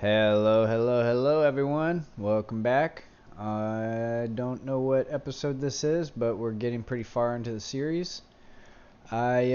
Hello everyone. Welcome back. I don't know what episode this is, but we're getting pretty far into the series. I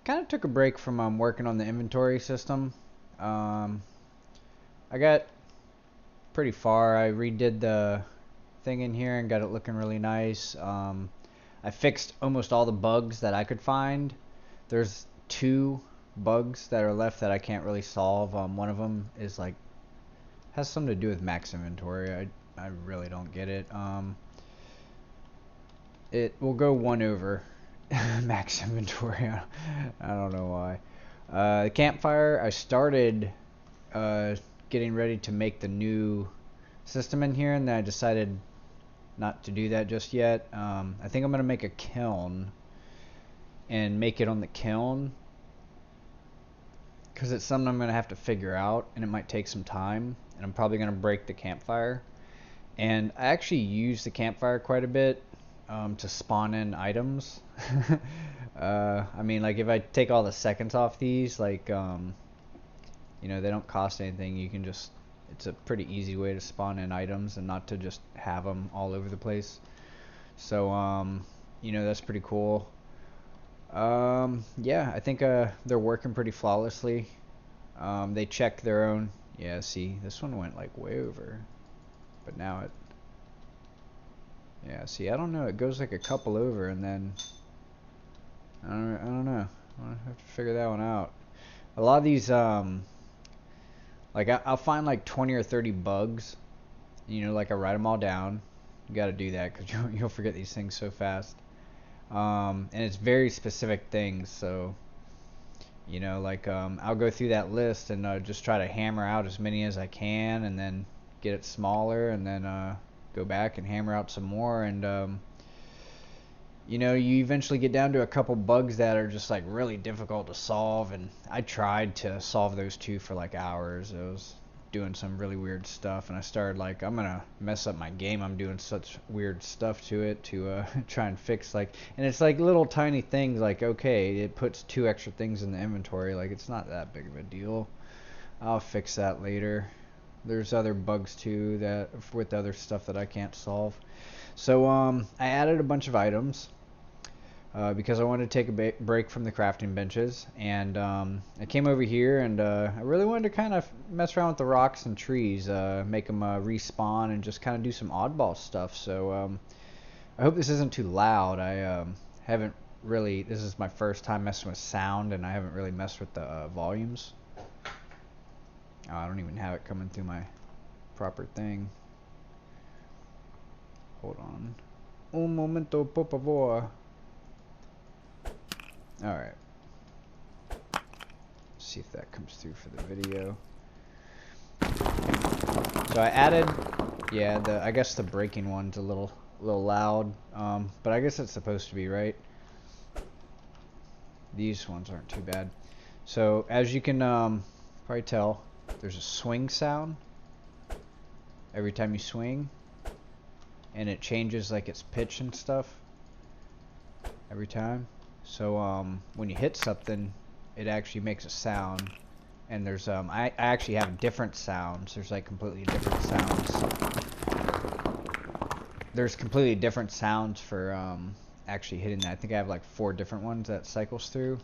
kind of took a break from working on the inventory system. I got pretty far. I redid the thing in here and got it looking really nice. I fixed almost all the bugs that I could find. There's two bugs that are left that I can't really solve. One of them is like has something to do with max inventory. I really don't get it. It will go one over max inventory. I don't know why. The campfire, I started getting ready to make the new system in here, and then I decided not to do that just yet. I think I'm gonna make a kiln and make it on the kiln, because it's something I'm going to have to figure out, and it might take some time, and I'm probably going to break the campfire. And I actually use the campfire quite a bit to spawn in items. I mean, like, if I take all the seconds off these, like, you know, they don't cost anything. You can just, it's a pretty easy way to spawn in items and not to just have them all over the place. So, you know, that's pretty cool. Yeah, I think they're working pretty flawlessly. They check their own. Yeah, see, this one went like way over, but now it. Yeah, see, I don't know. It goes like a couple over, and then I don't know. I'll have to figure that one out. A lot of these, like I'll find like 20 or 30 bugs. You know, like I write them all down. You got to do that because you'll forget these things so fast. And it's very specific things, so you know, like I'll go through that list and just try to hammer out as many as I can, and then get it smaller, and then go back and hammer out some more, and you know, you eventually get down to a couple bugs that are just like really difficult to solve, and I tried to solve those two for like hours. It was doing some really weird stuff, and I started like, I'm gonna mess up my game. I'm doing such weird stuff to it to try and fix, like, and it's like little tiny things, like, okay, it puts 2 extra things in the inventory, like it's not that big of a deal. I'll fix that later. There's other bugs too that with other stuff that I can't solve. So I added a bunch of items because I wanted to take a break from the crafting benches, and I came over here, and I really wanted to kind of mess around with the rocks and trees, make them respawn, and just kind of do some oddball stuff. So I hope this isn't too loud. I haven't really, this is my first time messing with sound, and I haven't really messed with the volumes. Oh, I don't even have it coming through my proper thing. Hold on. Un momento, por favor. Alright. See if that comes through for the video. So I added, yeah, I guess the breaking one's a little loud, but I guess it's supposed to be, right? These ones aren't too bad. So as you can probably tell, there's a swing sound every time you swing, and it changes like its pitch and stuff every time. So when you hit something, it actually makes a sound, and there's I actually have different sounds. There's like completely different sounds. There's completely different sounds for actually hitting that. I think I have like 4 different ones that cycles through,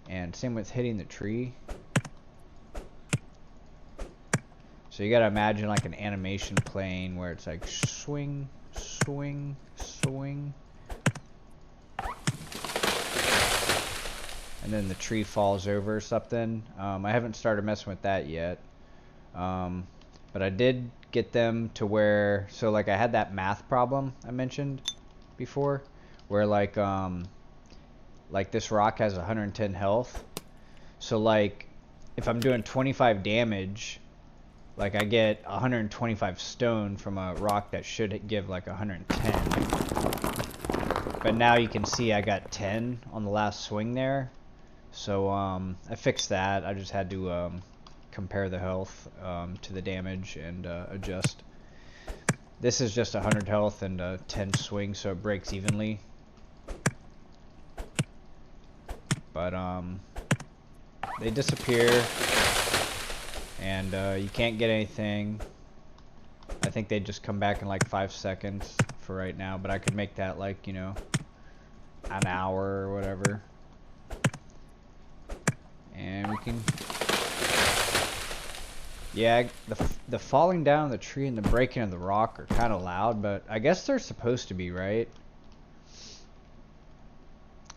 and same with hitting the tree. So you gotta imagine like an animation playing where it's like swing, swing, swing. And then the tree falls over or something. I haven't started messing with that yet. But I did get them to where, so like I had that math problem I mentioned before, where like this rock has 110 health. So like if I'm doing 25 damage, like I get 125 stone from a rock that should give like 110. But now you can see I got 10 on the last swing there. So I fixed that. I just had to compare the health to the damage and adjust. This is just 100 health and 10 swing, so it breaks evenly. But they disappear. And you can't get anything. I think they just come back in like 5 seconds for right now, but I could make that like, you know, an hour or whatever. And we can... Yeah, the falling down of the tree and the breaking of the rock are kind of loud, but I guess they're supposed to be, right?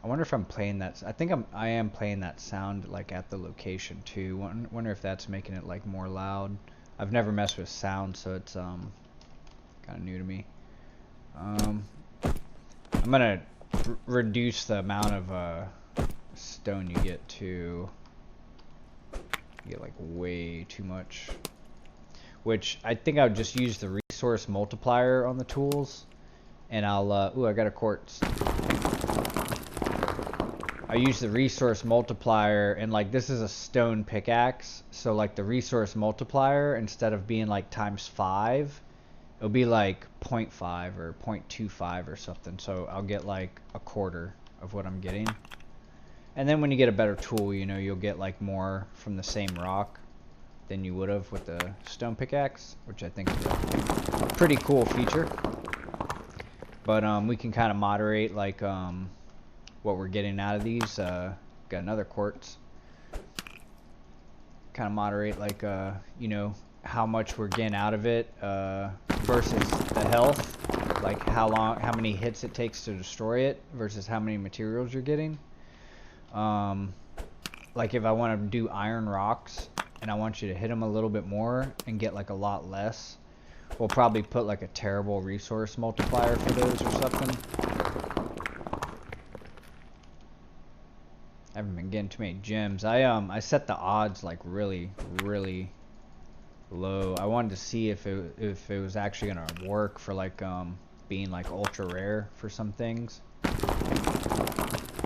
I wonder if I'm playing that. I think I am playing that sound like at the location too. Wonder if that's making it like more loud. I've never messed with sound, so it's kind of new to me. I'm gonna reduce the amount of stone you get to. You get like way too much. Which I think I would just use the resource multiplier on the tools, and I'll ooh, I got a quartz. I use the resource multiplier, and like this is a stone pickaxe, so like the resource multiplier, instead of being like times 5, it'll be like 0.5 or 0.25 or something, so I'll get like a quarter of what I'm getting. And then when you get a better tool, you know, you'll get like more from the same rock than you would have with the stone pickaxe, which I think is a pretty cool feature. But we can kind of moderate like what we're getting out of these. Got another quartz. Kind of moderate like you know, how much we're getting out of it versus the health, like how many hits it takes to destroy it versus how many materials you're getting. Like if I want to do iron rocks and I want you to hit them a little bit more and get like a lot less, we'll probably put like a terrible resource multiplier for those or something. I haven't been getting too many gems. I set the odds like really low. I wanted to see if it was actually gonna work for like being like ultra rare for some things.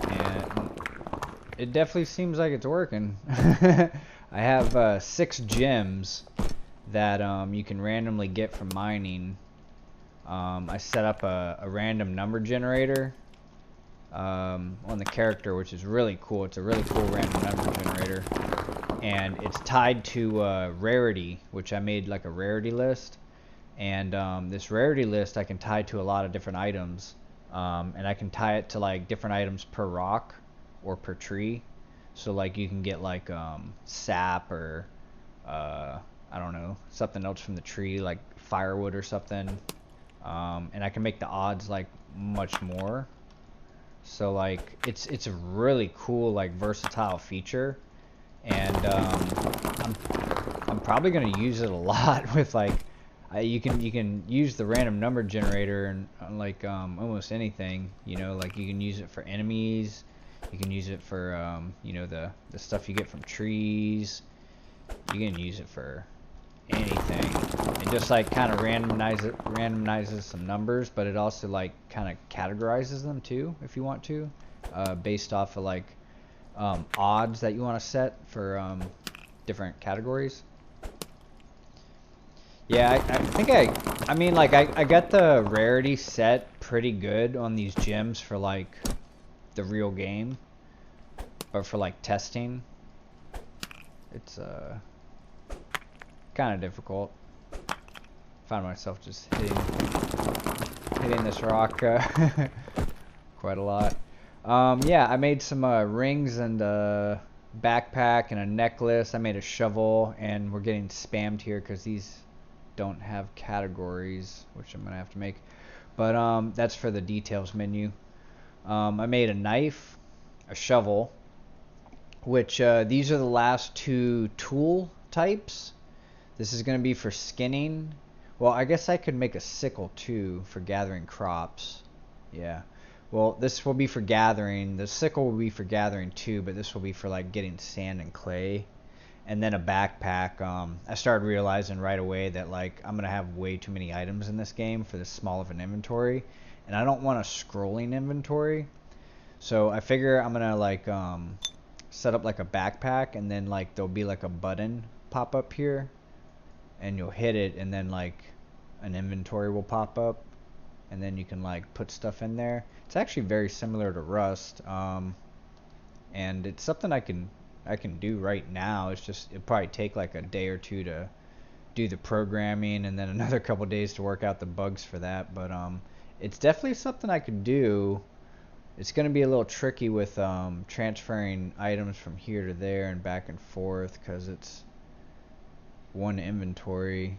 And it definitely seems like it's working. I have 6 gems that you can randomly get from mining. I set up a random number generator on the character, which is really cool. It's a really cool random number generator, and it's tied to rarity, which I made like a rarity list. And this rarity list I can tie to a lot of different items, and I can tie it to like different items per rock or per tree. So like you can get like sap or I don't know, something else from the tree, like firewood or something, and I can make the odds like much more. So like it's a really cool like versatile feature, and I'm probably gonna use it a lot with like you can use the random number generator and like almost anything, you know, like you can use it for enemies, you can use it for you know, the stuff you get from trees, you can use it for anything. It just like kind of randomizes some numbers, but it also like kind of categorizes them too if you want to, based off of like odds that you want to set for different categories. Yeah, I think I mean like I got the rarity set pretty good on these gems for like the real game, but for like testing it's kind of difficult. Found myself just hitting this rock quite a lot. Yeah, I made some rings and a backpack and a necklace. I made a shovel, and we're getting spammed here because these don't have categories, which I'm gonna have to make. But that's for the details menu. I made a knife, a shovel, which these are the last 2 tool types. This is going to be for skinning. Well, I guess I could make a sickle too for gathering crops. Yeah. Well, this will be for gathering. The sickle will be for gathering too, but this will be for like getting sand and clay. And then a backpack. I started realizing right away that like I'm going to have way too many items in this game for this small of an inventory. And I don't want a scrolling inventory. So I figure I'm going to like set up like a backpack, and then like there'll be like a button pop up here, and you'll hit it, and then like an inventory will pop up, and then you can like put stuff in there. It's actually very similar to Rust, and it's something I can I can do right now. It's just it'd probably take like a day or two to do the programming, and then another couple days to work out the bugs for that. But it's definitely something I could do. It's gonna be a little tricky with transferring items from here to there and back and forth because it's one inventory.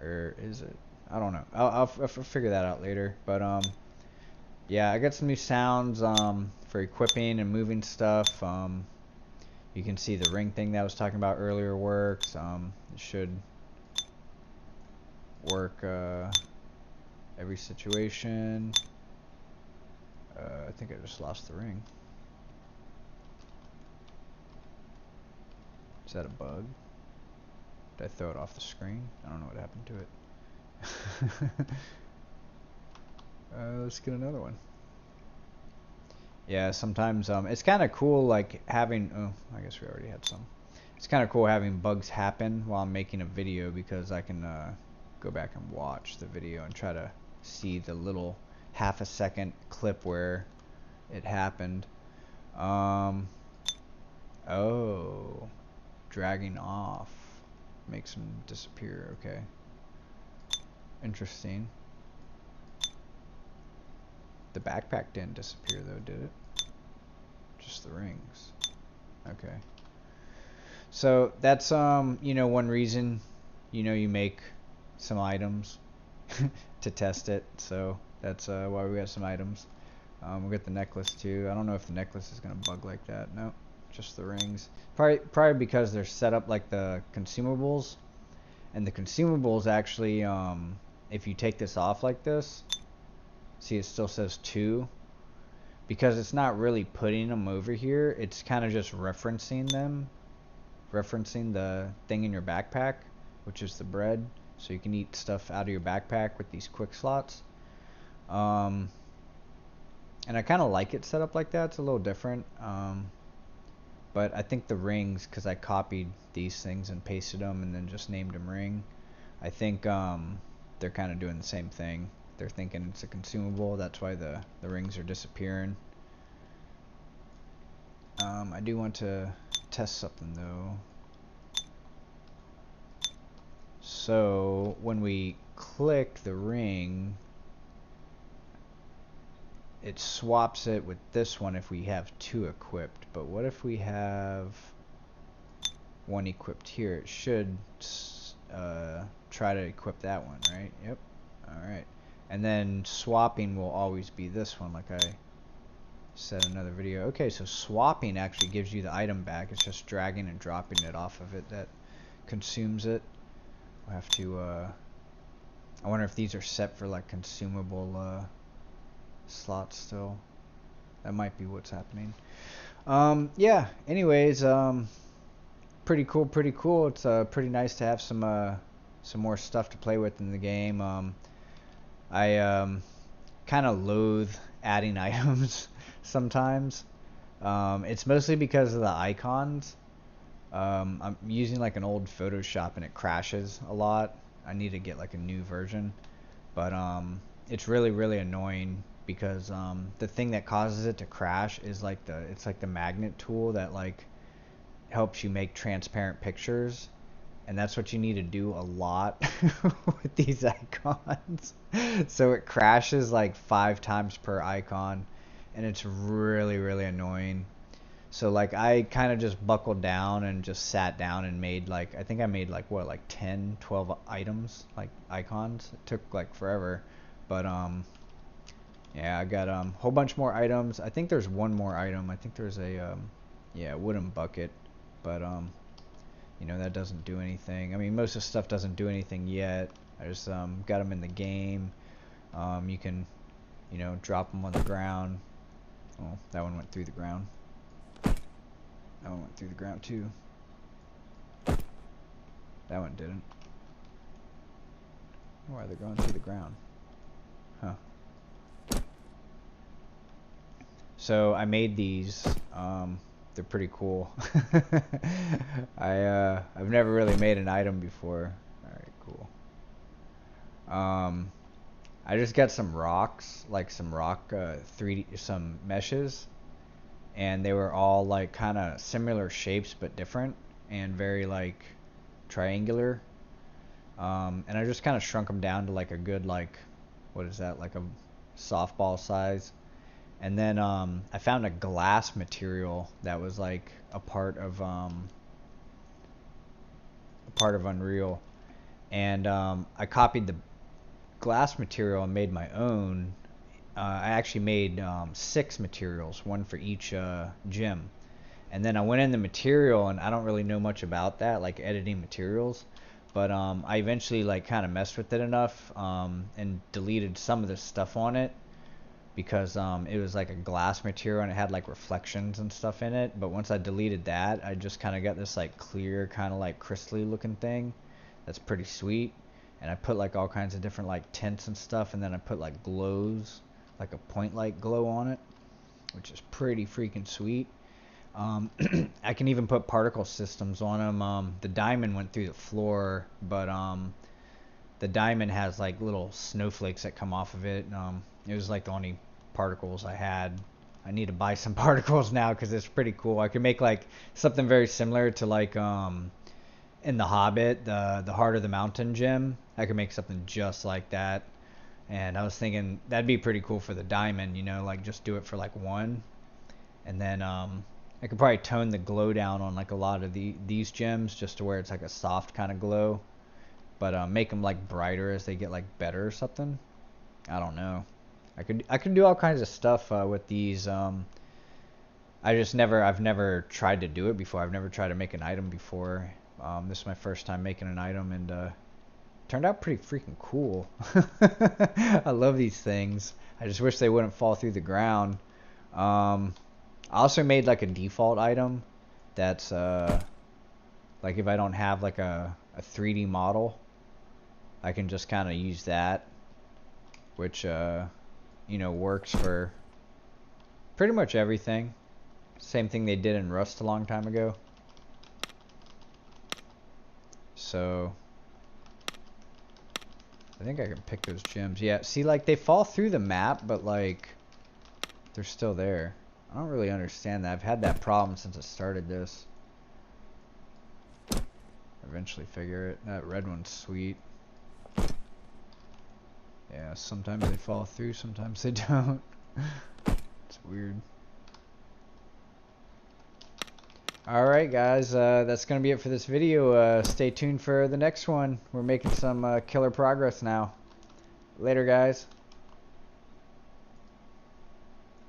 Or is it? I don't know. I'll figure that out later. But yeah, I got some new sounds for equipping and moving stuff. You can see the ring thing that I was talking about earlier works. It should work every situation. I think I just lost the ring. Is that a bug? Did I throw it off the screen? I don't know what happened to it. Let's get another one. Yeah, sometimes it's kind of cool like having, oh, I guess we already had some. It's kind of cool having bugs happen while I'm making a video because I can go back and watch the video and try to see the little half a second clip where it happened. Oh, dragging off makes them disappear. Okay, interesting. The backpack didn't disappear though, did it? Just the rings. Okay. So that's you know, one reason, you know, you make some items to test it. So that's why we got some items. We got the necklace too. I don't know if the necklace is gonna bug like that. No, just the rings. Probably because they're set up like the consumables, and the consumables actually, if you take this off like this, see it still says 2. Because it's not really putting them over here, it's kind of just referencing them. Referencing the thing in your backpack, which is the bread. So you can eat stuff out of your backpack with these quick slots. And I kind of like it set up like that. It's a little different. But I think the rings, because I copied these things and pasted them and then just named them ring. I think they're kind of doing the same thing. They're thinking it's a consumable. That's why the rings are disappearing. I do want to test something though. So when we click the ring, it swaps it with this one if we have 2 equipped. But what if we have 1 equipped here? It should try to equip that one, right? Yep. Alright. And then swapping will always be this one, like I said in another video. Okay, so swapping actually gives you the item back. It's just dragging and dropping it off of it that consumes it. We'll have to, I wonder if these are set for like consumable slots still. That might be what's happening. Yeah, anyways, pretty cool. It's pretty nice to have some more stuff to play with in the game. I kind of loathe adding items sometimes. It's mostly because of the icons. I'm using like an old Photoshop and it crashes a lot. I need to get like a new version, but it's really annoying because the thing that causes it to crash is like it's like the magnet tool that like helps you make transparent pictures, and that's what you need to do a lot with these icons. So it crashes like 5 times per icon, and it's really annoying. So like I kind of just buckled down and just sat down and made like, I think I made like what, like 10 12 items, like icons. It took like forever, but yeah, I got a whole bunch more items. I think there's one more item. I think there's a yeah, wooden bucket, but you know, that doesn't do anything. I mean, most of the stuff doesn't do anything yet. I just got them in the game. You can, you know, drop them on the ground. Oh, that one went through the ground. That one went through the ground too. That one didn't. Why are they going through the ground? Huh. So I made these. They're pretty cool. I've never really made an item before. Alright, cool. I just got some rocks, like some rock 3D, some meshes, and they were all like kind of similar shapes but different and very like triangular. And I just kind of shrunk them down to like a good, like, what is that, like a softball size. And then I found a glass material that was like a part of Unreal, and I copied the glass material and made my own. I actually made 6 materials, one for each gym. And then I went in the material, and I don't really know much about that, like editing materials. But I eventually like kind of messed with it enough and deleted some of the stuff on it because it was like a glass material and it had like reflections and stuff in it. But once I deleted that, I just kind of got this like clear, kind of like crystally looking thing that's pretty sweet. And I put like all kinds of different like tints and stuff, and then I put like glows, like a point light glow on it, which is pretty freaking sweet. I can even put particle systems on them. The diamond went through the floor, but the diamond has like little snowflakes that come off of it. It was like the only particles I had. I need to buy some particles now because it's pretty cool. I could make like something very similar to like in The Hobbit, the Heart of the Mountain gym. I could make something just like that. And I was thinking that'd be pretty cool for the diamond, you know, like just do it for like one. And then I could probably tone the glow down on like a lot of these gems just to where it's like a soft kind of glow, but make them like brighter as they get like better or something. I don't know. I could do all kinds of stuff with these. I've never tried to do it before. I've never tried to make an item before. This is my first time making an item, and turned out pretty freaking cool. I love these things. I just wish they wouldn't fall through the ground. I also made like a default item that's like if I don't have like a 3D model, I can just kind of use that, which you know, works for pretty much everything. Same thing they did in Rust a long time ago. So I think I can pick those gems. Yeah, see, like they fall through the map, but like they're still there. I don't really understand that. I've had that problem since I started this. Eventually figure it. That red one's sweet. Yeah, sometimes they fall through, sometimes they don't. It's weird. Alright guys, that's going to be it for this video. Stay tuned for the next one. We're making some killer progress now. Later guys.